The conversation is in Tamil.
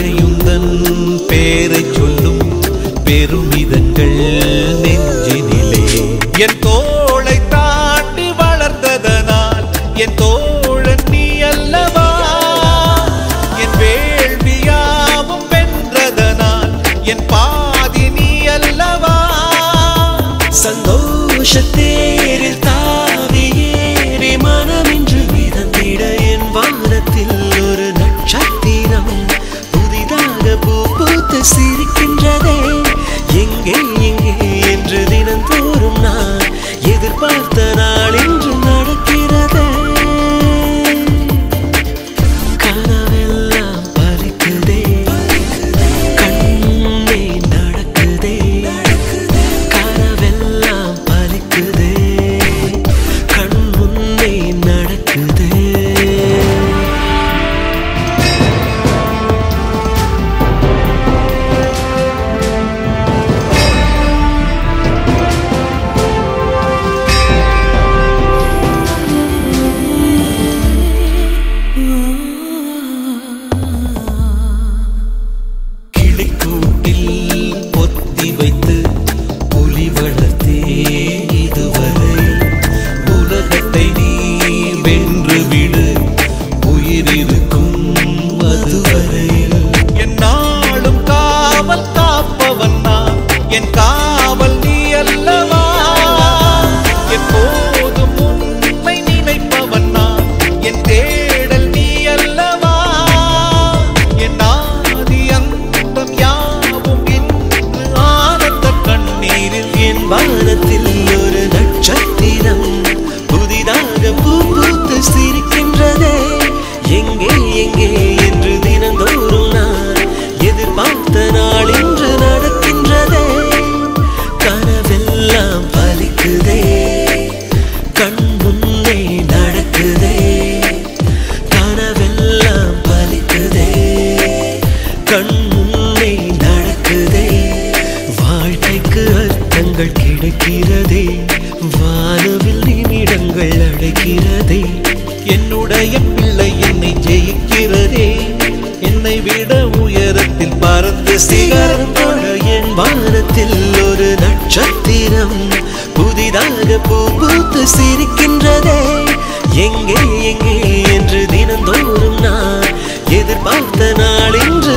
வரையுந்தன் பேரை சொல்லும் பெருமிதங்கள் நெஞ்சினிலே என் தோளை தாண்டி வளர்ந்ததனால் என் தோழன் நீ அல்லவா என் வேள்வியாவும் வென்றதனால் என் பாதி நீ அல்லவா சந்தோஷத்தேரில் தாவி ஏறி மனமின்று மிதந்திட என் வானத்தில் ஒரு நட்சத்திரம் புதிதாக பூ பூத்து சிரிக்கின்றதே எங்கே எங்கே என்று தினந்தோறும் நான் எதிர்பார்த்த நாள் இன்று நடக்கிறதே கனவெல்லாம் பலிக்குதே கண்ணே நடக்குதே கனவெல்லாம் பலிக்குதே கண் முன்னே நடக்குதே வைத்து புலி வளர்த்தே இதுவரை உலகத்தை நீ வென்று விடு உயிரிருக்கும் அதுவரையில் என் நாளும் காவல் காப்பவன் நான் என் காவல் நீ அல்லவா எப்போதும் உண்மை நினைப்பவன் நான் என் தேடல் நீ அல்லவா என் ஆதி அந்தம் யாவும் என் வானத்தில் ஒரு நட்சத்திரம் புதிதாக பூ பூத்து சிரிக்கின்றதே எங்கே எங்கே என்று தினந்தோறும் நான் எதிர்பார்த்த நாள் இன்று நடக்கின்றதே கனவெல்லாம் பலிக்குதே கண் முன்னே நடக்குதே கனவெல்லாம் பலிக்குதே கண் முன்னே நடக்குதே வாழ்க்கைக்கு அர்த்தங்கள் கிடைக்கிறதே வானவில் நிமிடங்கள் அடைக்கிறதே என்னுடைய பிள்ளை என்னை ஜெயிக்கிறதே என்னை விட உயரத்தில் பறந்து சிகரம் தொட என் வானத்தில் ஒரு நட்சத்திரம் புதிதாக பூ பூத்து சிரிக்கின்றதே எங்கே எங்கே என்று தினந்தோறும் நான் எதிர்பார்த்த நாள் இன்று